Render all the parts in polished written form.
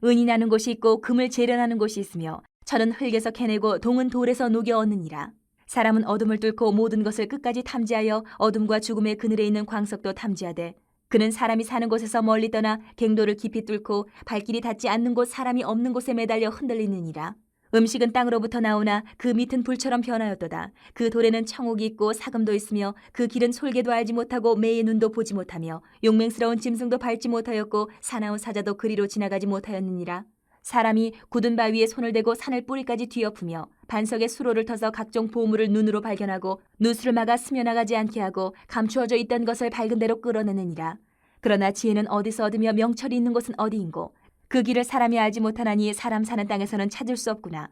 은이 나는 곳이 있고 금을 재련하는 곳이 있으며 철은 흙에서 캐내고 동은 돌에서 녹여 얻느니라. 사람은 어둠을 뚫고 모든 것을 끝까지 탐지하여 어둠과 죽음의 그늘에 있는 광석도 탐지하되 그는 사람이 사는 곳에서 멀리 떠나 갱도를 깊이 뚫고 발길이 닿지 않는 곳 사람이 없는 곳에 매달려 흔들리느니라. 음식은 땅으로부터 나오나 그 밑은 불처럼 변하였도다. 그 돌에는 청옥이 있고 사금도 있으며 그 길은 솔개도 알지 못하고 매의 눈도 보지 못하며 용맹스러운 짐승도 밟지 못하였고 사나운 사자도 그리로 지나가지 못하였느니라. 사람이 굳은 바위에 손을 대고 산을 뿌리까지 뒤엎으며 반석에 수로를 터서 각종 보물을 눈으로 발견하고 누수를 막아 스며나가지 않게 하고 감추어져 있던 것을 밝은 대로 끌어내느니라. 그러나 지혜는 어디서 얻으며 명철이 있는 곳은 어디인고 그 길을 사람이 알지 못하나니 사람 사는 땅에서는 찾을 수 없구나.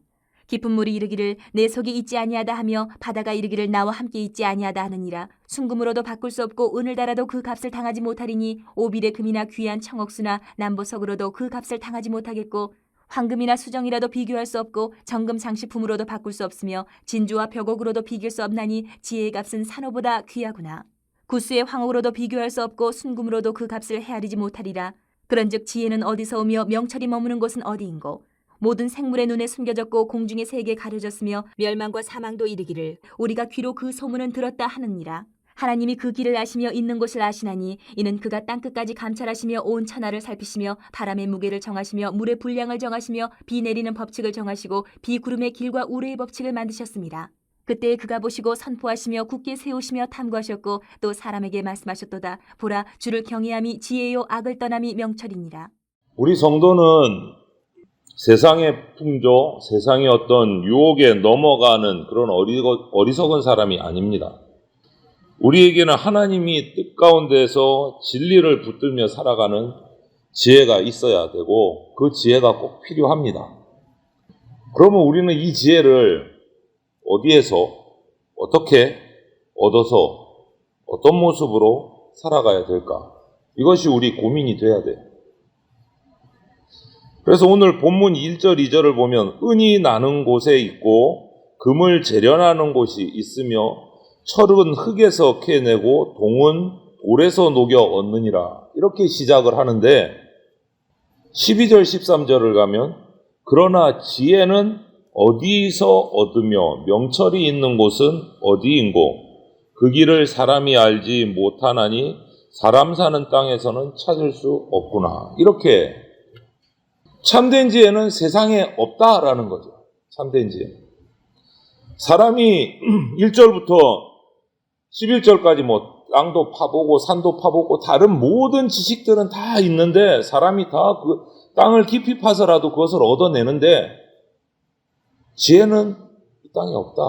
깊은 물이 이르기를 내 속에 있지 아니하다 하며 바다가 이르기를 나와 함께 있지 아니하다 하느니라. 순금으로도 바꿀 수 없고 은을 달아도 그 값을 당하지 못하리니 오빌의 금이나 귀한 청옥수나 남보석으로도 그 값을 당하지 못하겠고 황금이나 수정이라도 비교할 수 없고 정금 장식품으로도 바꿀 수 없으며 진주와 벽옥으로도 비길 수 없나니 지혜의 값은 산호보다 귀하구나. 구스의 황옥으로도 비교할 수 없고 순금으로도 그 값을 헤아리지 못하리라. 그런즉 지혜는 어디서 오며 명철이 머무는 곳은 어디인고 모든 생물의 눈에 숨겨졌고 공중의 세계에 가려졌으며 멸망과 사망도 이르기를 우리가 귀로 그 소문은 들었다 하느니라. 하나님이 그 길을 아시며 있는 곳을 아시나니 이는 그가 땅끝까지 감찰하시며 온 천하를 살피시며 바람의 무게를 정하시며 물의 분량을 정하시며 비 내리는 법칙을 정하시고 비구름의 길과 우레의 법칙을 만드셨습니다. 그때 그가 보시고 선포하시며 굳게 세우시며 탐구하셨고 또 사람에게 말씀하셨도다. 보라, 주를 경외함이 지혜요 악을 떠남이 명철이니라. 우리 성도는 세상의 풍조, 세상의 어떤 유혹에 넘어가는 그런 어리석은 사람이 아닙니다. 우리에게는 하나님이 뜻 가운데서 진리를 붙들며 살아가는 지혜가 있어야 되고 그 지혜가 꼭 필요합니다. 그러면 우리는 이 지혜를 어디에서 어떻게 얻어서 어떤 모습으로 살아가야 될까? 이것이 우리 고민이 돼야 돼요. 그래서 오늘 본문 1절, 2절을 보면 은이 나는 곳에 있고 금을 재련하는 곳이 있으며 철은 흙에서 캐내고 동은 돌에서 녹여 얻느니라. 이렇게 시작을 하는데 12절, 13절을 가면 그러나 지혜는 어디서 얻으며 명철이 있는 곳은 어디인고 그 길을 사람이 알지 못하나니 사람 사는 땅에서는 찾을 수 없구나. 이렇게 참된 지혜는 세상에 없다라는 거죠. 참된 지혜. 사람이 1절부터 11절까지 땅도 파보고 산도 파보고 다른 모든 지식들은 다 있는데 사람이 다 그 땅을 깊이 파서라도 그것을 얻어내는데 지혜는 이 땅에 없다.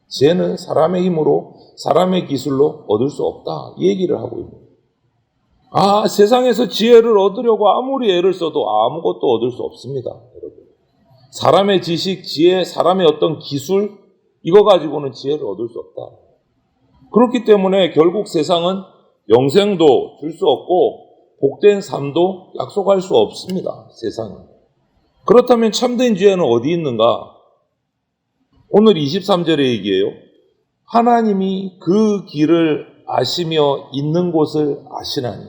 지혜는 사람의 힘으로 사람의 기술로 얻을 수 없다. 이 얘기를 하고 있습니다. 세상에서 지혜를 얻으려고 아무리 애를 써도 아무것도 얻을 수 없습니다. 여러분. 사람의 지식, 지혜, 사람의 어떤 기술 이거 가지고는 지혜를 얻을 수 없다. 그렇기 때문에 결국 세상은 영생도 줄 수 없고 복된 삶도 약속할 수 없습니다. 세상은. 그렇다면 참된 지혜는 어디 있는가? 오늘 23절의 얘기예요. 하나님이 그 길을 아시며 있는 곳을 아시나니.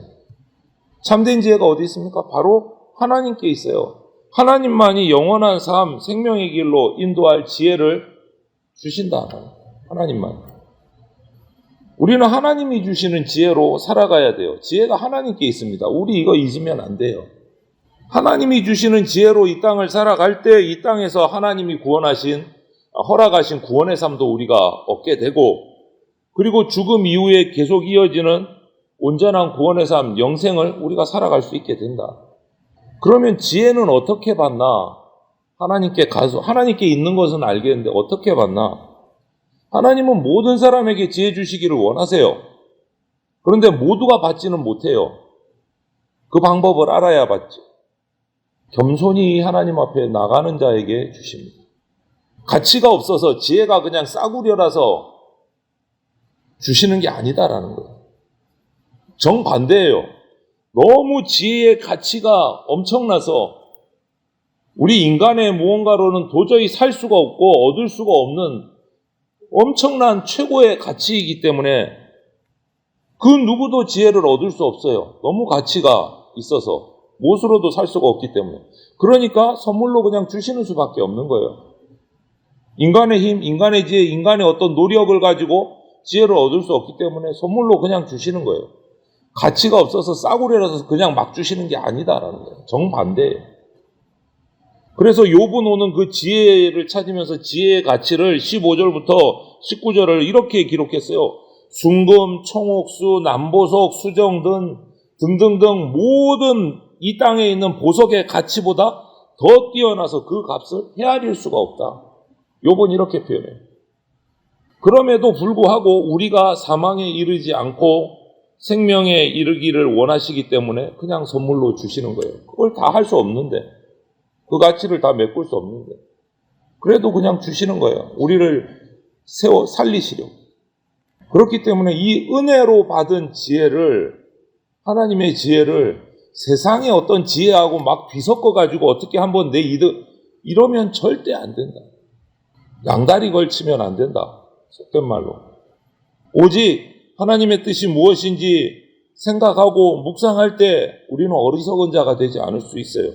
참된 지혜가 어디 있습니까? 바로 하나님께 있어요. 하나님만이 영원한 삶, 생명의 길로 인도할 지혜를 주신다. 하나님만. 우리는 하나님이 주시는 지혜로 살아가야 돼요. 지혜가 하나님께 있습니다. 우리 이거 잊으면 안 돼요. 하나님이 주시는 지혜로 이 땅을 살아갈 때 이 땅에서 하나님이 허락하신 구원의 삶도 우리가 얻게 되고 그리고 죽음 이후에 계속 이어지는 온전한 구원의 삶, 영생을 우리가 살아갈 수 있게 된다. 그러면 지혜는 어떻게 받나? 하나님께 가서 하나님께 있는 것은 알겠는데 어떻게 받나? 하나님은 모든 사람에게 지혜 주시기를 원하세요. 그런데 모두가 받지는 못해요. 그 방법을 알아야 받지. 겸손히 하나님 앞에 나가는 자에게 주십니다. 가치가 없어서 지혜가 그냥 싸구려라서 주시는 게 아니다라는 거예요. 정반대예요. 너무 지혜의 가치가 엄청나서 우리 인간의 무언가로는 도저히 살 수가 없고 얻을 수가 없는 엄청난 최고의 가치이기 때문에 그 누구도 지혜를 얻을 수 없어요. 너무 가치가 있어서. 무엇으로도 살 수가 없기 때문에. 그러니까 선물로 그냥 주시는 수밖에 없는 거예요. 인간의 힘, 인간의 지혜, 인간의 어떤 노력을 가지고 지혜를 얻을 수 없기 때문에 선물로 그냥 주시는 거예요. 가치가 없어서 싸구려라서 그냥 막 주시는 게 아니다라는 거예요. 정반대예요. 그래서 욥은 오는 그 지혜를 찾으면서 지혜의 가치를 15절부터 19절을 이렇게 기록했어요. 순금, 청옥수, 남보석, 수정등 등등등 모든 이 땅에 있는 보석의 가치보다 더 뛰어나서 그 값을 헤아릴 수가 없다. 욥은 이렇게 표현해요. 그럼에도 불구하고 우리가 사망에 이르지 않고 생명에 이르기를 원하시기 때문에 그냥 선물로 주시는 거예요. 그걸 다 할 수 없는데, 그 가치를 다 메꿀 수 없는데, 그래도 그냥 주시는 거예요. 우리를 살리시려고. 그렇기 때문에 이 은혜로 받은 지혜를, 하나님의 지혜를 세상의 어떤 지혜하고 막 뒤섞어가지고 어떻게 한번 내 이득, 이러면 절대 안 된다. 양다리 걸치면 안 된다. 속된 말로. 오직 하나님의 뜻이 무엇인지 생각하고 묵상할 때 우리는 어리석은 자가 되지 않을 수 있어요.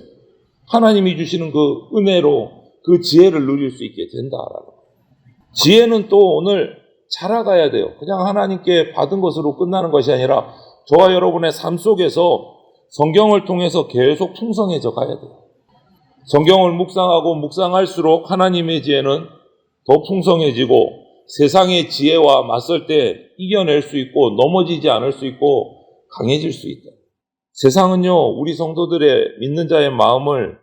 하나님이 주시는 그 은혜로 그 지혜를 누릴 수 있게 된다라는 거예요. 지혜는 또 오늘 자라가야 돼요. 그냥 하나님께 받은 것으로 끝나는 것이 아니라 저와 여러분의 삶 속에서 성경을 통해서 계속 풍성해져 가야 돼요. 성경을 묵상하고 묵상할수록 하나님의 지혜는 더 풍성해지고 세상의 지혜와 맞설 때 이겨낼 수 있고 넘어지지 않을 수 있고 강해질 수 있다. 세상은요, 우리 성도들의 믿는 자의 마음을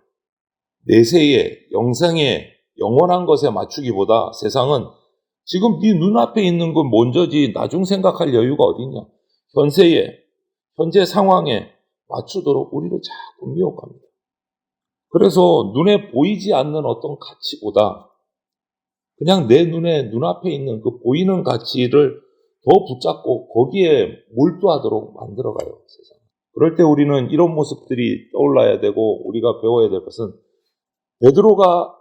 내세에, 영생에, 영원한 것에 맞추기보다 세상은 지금 네 눈앞에 있는 건 먼저지 나중 생각할 여유가 어딨냐. 현세에, 현재 상황에 맞추도록 우리를 자꾸 미혹합니다. 그래서 눈에 보이지 않는 어떤 가치보다 그냥 내 눈앞에 있는 그 보이는 가치를 더 붙잡고 거기에 몰두하도록 만들어가요, 세상. 그럴 때 우리는 이런 모습들이 떠올라야 되고 우리가 배워야 될 것은 베드로가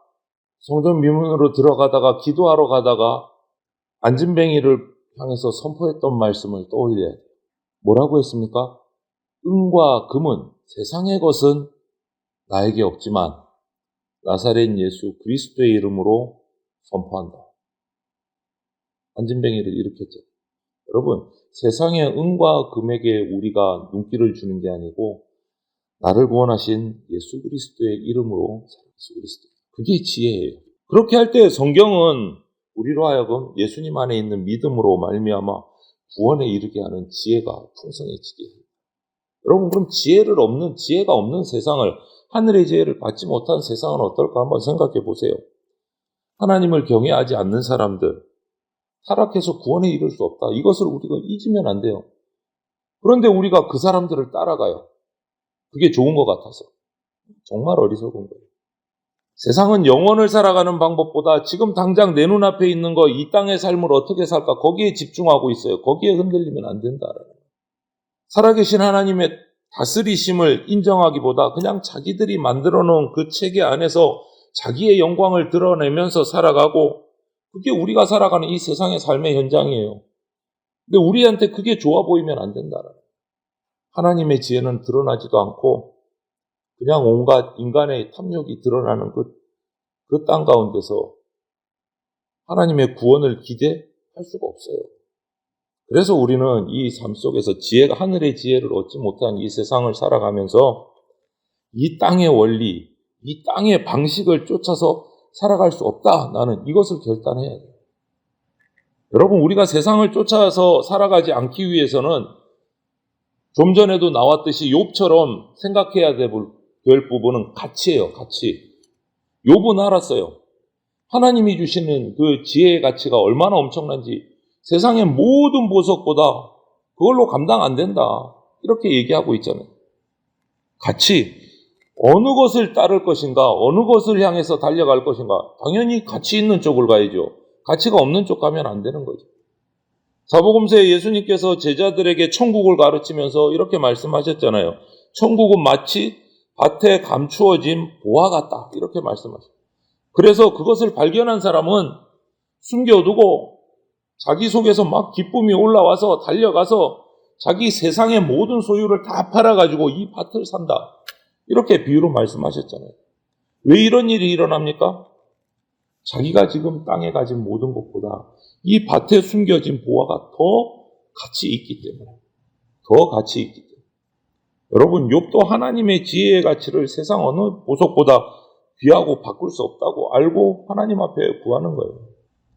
성전 미문으로 들어가다가 기도하러 가다가 안진뱅이를 향해서 선포했던 말씀을 떠올려야 돼요. 뭐라고 했습니까? 은과 금은 세상의 것은 나에게 없지만 나사렛 예수 그리스도의 이름으로 선포한다. 안진뱅이를 일으켰죠. 여러분, 세상의 은과 금에게 우리가 눈길을 주는 게 아니고 나를 구원하신 예수 그리스도의 이름으로 예수 그리스도. 그게 지혜예요. 그렇게 할 때 성경은 우리로 하여금 예수님 안에 있는 믿음으로 말미암아 구원에 이르게 하는 지혜가 풍성해지게 해요. 여러분, 그럼 지혜가 없는 세상을, 하늘의 지혜를 받지 못한 세상은 어떨까 한번 생각해 보세요. 하나님을 경외하지 않는 사람들, 타락해서 구원에 이를 수 없다. 이것을 우리가 잊으면 안 돼요. 그런데 우리가 그 사람들을 따라가요. 그게 좋은 것 같아서. 정말 어리석은 거예요. 세상은 영혼을 살아가는 방법보다 지금 당장 내 눈앞에 있는 거, 이 땅의 삶을 어떻게 살까, 거기에 집중하고 있어요. 거기에 흔들리면 안 된다. 살아계신 하나님의 다스리심을 인정하기보다 그냥 자기들이 만들어 놓은 그 체계 안에서 자기의 영광을 드러내면서 살아가고, 그게 우리가 살아가는 이 세상의 삶의 현장이에요. 근데 우리한테 그게 좋아 보이면 안 된다. 하나님의 지혜는 드러나지도 않고 그냥 온갖 인간의 탐욕이 드러나는 그 땅 가운데서 하나님의 구원을 기대할 수가 없어요. 그래서 우리는 이 삶 속에서 하늘의 지혜를 얻지 못한 이 세상을 살아가면서 이 땅의 원리, 이 땅의 방식을 쫓아서 살아갈 수 없다. 나는 이것을 결단해야 돼요. 여러분, 우리가 세상을 쫓아서 살아가지 않기 위해서는 좀 전에도 나왔듯이 욥처럼 생각해야 될 부분은 가치예요. 가치. 욥은 알았어요. 하나님이 주시는 그 지혜의 가치가 얼마나 엄청난지, 세상의 모든 보석보다 그걸로 감당 안 된다. 이렇게 얘기하고 있잖아요. 가치. 어느 것을 따를 것인가, 어느 것을 향해서 달려갈 것인가. 당연히 가치 있는 쪽을 가야죠. 가치가 없는 쪽 가면 안 되는 거죠. 사복음서에 예수님께서 제자들에게 천국을 가르치면서 이렇게 말씀하셨잖아요. 천국은 마치 밭에 감추어진 보화 같다. 이렇게 말씀하셨어요. 그래서 그것을 발견한 사람은 숨겨두고 자기 속에서 막 기쁨이 올라와서 달려가서 자기 세상의 모든 소유를 다 팔아가지고 이 밭을 산다. 이렇게 비유로 말씀하셨잖아요. 왜 이런 일이 일어납니까? 자기가 지금 땅에 가진 모든 것보다 이 밭에 숨겨진 보화가 더 가치 있기 때문에. 여러분, 욥도 하나님의 지혜의 가치를 세상 어느 보석보다 귀하고 바꿀 수 없다고 알고 하나님 앞에 구하는 거예요.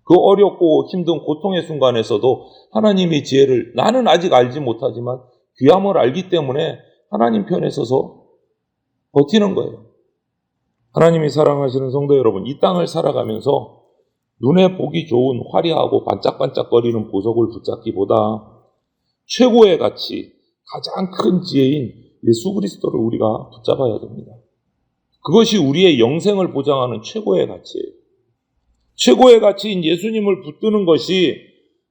그 어렵고 힘든 고통의 순간에서도 하나님의 지혜를 나는 아직 알지 못하지만 귀함을 알기 때문에 하나님 편에 서서 버티는 거예요. 하나님이 사랑하시는 성도 여러분, 이 땅을 살아가면서 눈에 보기 좋은 화려하고 반짝반짝거리는 보석을 붙잡기보다 최고의 가치, 가장 큰 지혜인 예수 그리스도를 우리가 붙잡아야 됩니다. 그것이 우리의 영생을 보장하는 최고의 가치예요. 최고의 가치인 예수님을 붙드는 것이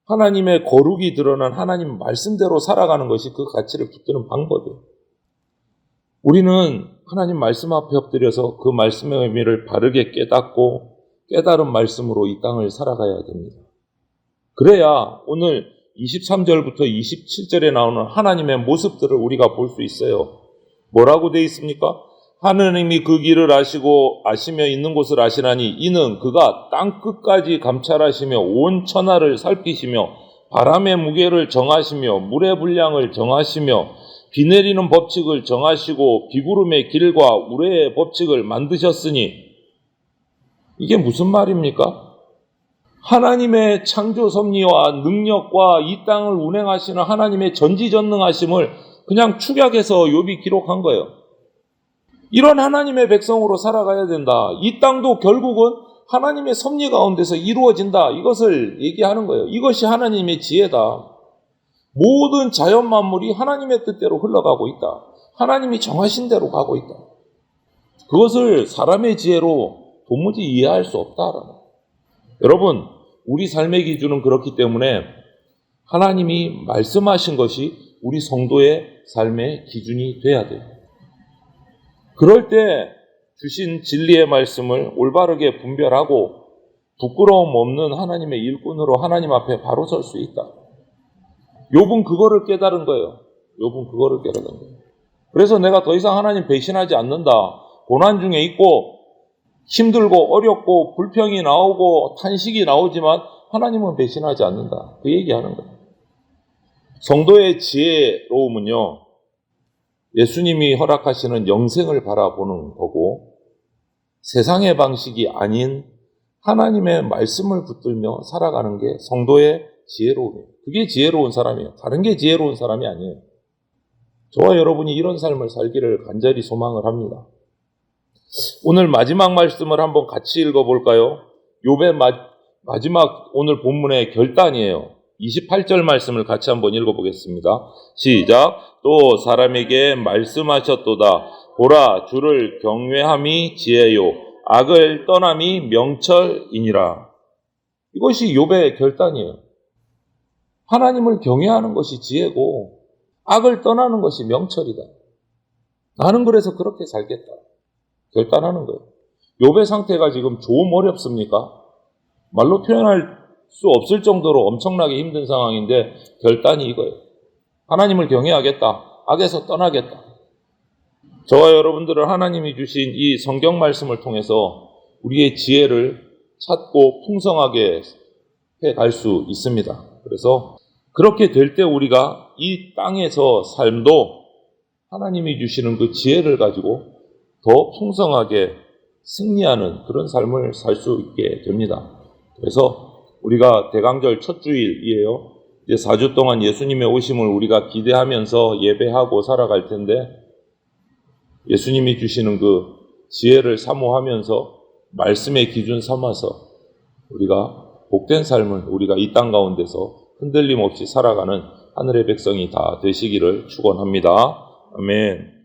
하나님의 거룩이 드러난 하나님 말씀대로 살아가는 것이 그 가치를 붙드는 방법이에요. 우리는 하나님 말씀 앞에 엎드려서 그 말씀의 의미를 바르게 깨닫고 깨달은 말씀으로 이 땅을 살아가야 됩니다. 그래야 오늘 23절부터 27절에 나오는 하나님의 모습들을 우리가 볼 수 있어요. 뭐라고 되어 있습니까? 하느님이 그 길을 아시며 있는 곳을 아시나니 이는 그가 땅 끝까지 감찰하시며 온 천하를 살피시며 바람의 무게를 정하시며 물의 분량을 정하시며 비 내리는 법칙을 정하시고 비구름의 길과 우레의 법칙을 만드셨으니 이게 무슨 말입니까? 하나님의 창조 섭리와 능력과 이 땅을 운행하시는 하나님의 전지전능하심을 그냥 축약해서 욥이 기록한 거예요. 이런 하나님의 백성으로 살아가야 된다. 이 땅도 결국은 하나님의 섭리 가운데서 이루어진다. 이것을 얘기하는 거예요. 이것이 하나님의 지혜다. 모든 자연 만물이 하나님의 뜻대로 흘러가고 있다. 하나님이 정하신 대로 가고 있다. 그것을 사람의 지혜로 도무지 이해할 수 없다라는 거예요. 여러분, 우리 삶의 기준은 그렇기 때문에 하나님이 말씀하신 것이 우리 성도의 삶의 기준이 돼야 돼요. 그럴 때 주신 진리의 말씀을 올바르게 분별하고 부끄러움 없는 하나님의 일꾼으로 하나님 앞에 바로 설 수 있다. 욥은 그거를 깨달은 거예요. 그래서 내가 더 이상 하나님 배신하지 않는다. 고난 중에 있고 힘들고 어렵고 불평이 나오고 탄식이 나오지만 하나님은 배신하지 않는다. 그 얘기하는 거예요. 성도의 지혜로움은요, 예수님이 허락하시는 영생을 바라보는 거고 세상의 방식이 아닌 하나님의 말씀을 붙들며 살아가는 게 성도의 지혜로움이에요. 그게 지혜로운 사람이에요. 다른 게 지혜로운 사람이 아니에요. 저와 여러분이 이런 삶을 살기를 간절히 소망을 합니다. 오늘 마지막 말씀을 한번 같이 읽어볼까요? 욥의 마지막 오늘 본문의 결단이에요. 28절 말씀을 같이 한번 읽어보겠습니다. 시작. 또 사람에게 말씀하셨도다. 보라, 주를 경외함이 지혜요, 악을 떠남이 명철이니라. 이것이 욥의 결단이에요. 하나님을 경외하는 것이 지혜고 악을 떠나는 것이 명철이다. 나는 그래서 그렇게 살겠다. 결단하는 거예요. 욥의 상태가 지금 좀 어렵습니까? 말로 표현할 수 없을 정도로 엄청나게 힘든 상황인데 결단이 이거예요. 하나님을 경외하겠다. 악에서 떠나겠다. 저와 여러분들은 하나님이 주신 이 성경 말씀을 통해서 우리의 지혜를 찾고 풍성하게 해갈 수 있습니다. 그래서 그렇게 될 때 우리가 이 땅에서 삶도 하나님이 주시는 그 지혜를 가지고 더 풍성하게 승리하는 그런 삶을 살 수 있게 됩니다. 그래서 우리가 대강절 첫 주일이에요. 이제 4주 동안 예수님의 오심을 우리가 기대하면서 예배하고 살아갈 텐데 예수님이 주시는 그 지혜를 사모하면서 말씀의 기준 삼아서 우리가 복된 삶을 우리가 이 땅 가운데서 흔들림 없이 살아가는 하늘의 백성이 다 되시기를 축원합니다. 아멘.